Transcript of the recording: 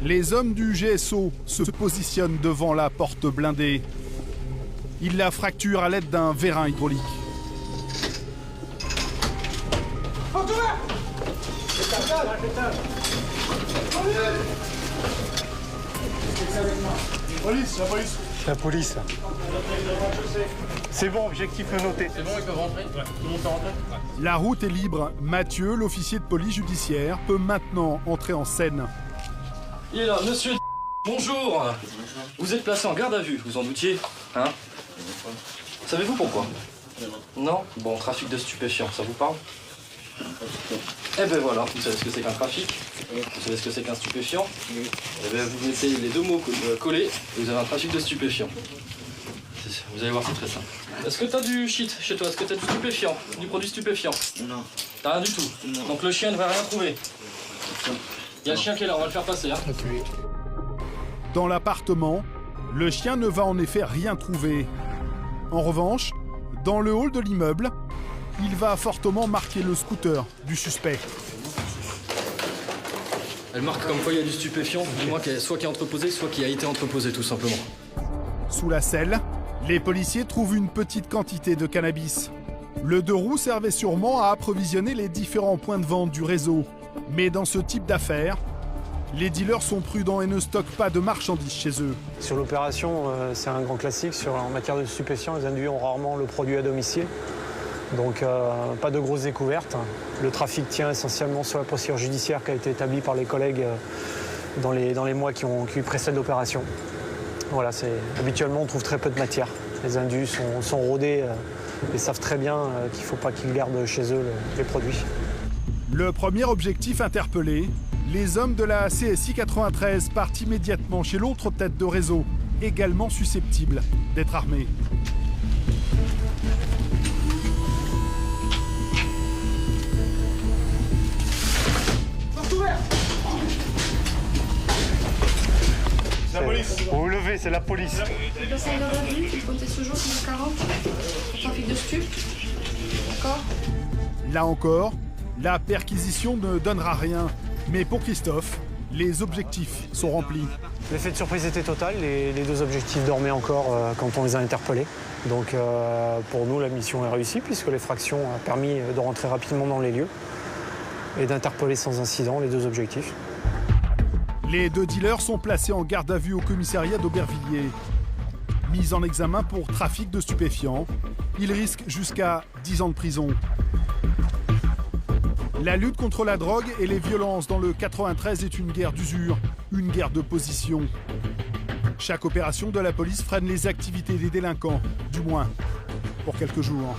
Les hommes du GSO se positionnent devant la porte blindée. Ils la fracturent à l'aide d'un vérin hydraulique. La police. C'est bon, objectif noté. C'est bon, ils peuvent rentrer? Ouais. Tout le monde peut rentrer? Ouais. La route est libre. Mathieu, l'officier de police judiciaire, peut maintenant entrer en scène. Il est là, monsieur. Bonjour. Vous êtes placé en garde à vue, vous en doutiez? Hein? Savez-vous pourquoi? Non? Bon, trafic de stupéfiants, ça vous parle? Eh ben voilà, vous savez ce que c'est qu'un trafic? Vous savez ce que c'est qu'un stupéfiant? Eh ben vous mettez les deux mots collés et vous avez un trafic de stupéfiants. Vous allez voir, c'est très simple. Est-ce que t'as du shit chez toi? Est-ce que t'as du stupéfiant? Du produit stupéfiant? Non. T'as rien du tout? Non. Donc le chien ne devrait rien trouver. Il y a le chien qui est là, on va le faire passer. Hein. Dans l'appartement, le chien ne va en effet rien trouver. En revanche, dans le hall de l'immeuble, il va fortement marquer le scooter du suspect. Elle marque comme quoi il y a du stupéfiant, du moins soit qui est entreposé, soit qui a été entreposé tout simplement. Sous la selle, les policiers trouvent une petite quantité de cannabis. Le deux roues servait sûrement à approvisionner les différents points de vente du réseau. Mais dans ce type d'affaires, les dealers sont prudents et ne stockent pas de marchandises chez eux. Sur l'opération, c'est un grand classique. En matière de stupéfiants, les individus ont rarement le produit à domicile. Donc pas de grosses découvertes. Le trafic tient essentiellement sur la procédure judiciaire qui a été établie par les collègues dans les mois qui précèdent l'opération. Voilà, habituellement on trouve très peu de matière. Les indus sont rodés et savent très bien qu'il ne faut pas qu'ils gardent chez eux les produits. Le premier objectif interpellé, les hommes de la CSI 93 partent immédiatement chez l'autre tête de réseau, également susceptible d'être armé. La police. Vous vous levez, c'est la police. Le bassin de la vue, il comptait ce jour sur 40 pour trafic de stup. D'accord. Là encore, la perquisition ne donnera rien. Mais pour Christophe, les objectifs sont remplis. L'effet de surprise était total. Les deux objectifs dormaient encore quand on les a interpellés. Donc pour nous, la mission est réussie puisque l'effraction a permis de rentrer rapidement dans les lieux et d'interpeller sans incident les deux objectifs. Les deux dealers sont placés en garde à vue au commissariat d'Aubervilliers. Mis en examen pour trafic de stupéfiants, ils risquent jusqu'à 10 ans de prison. La lutte contre la drogue et les violences dans le 93 est une guerre d'usure, une guerre de position. Chaque opération de la police freine les activités des délinquants, du moins pour quelques jours.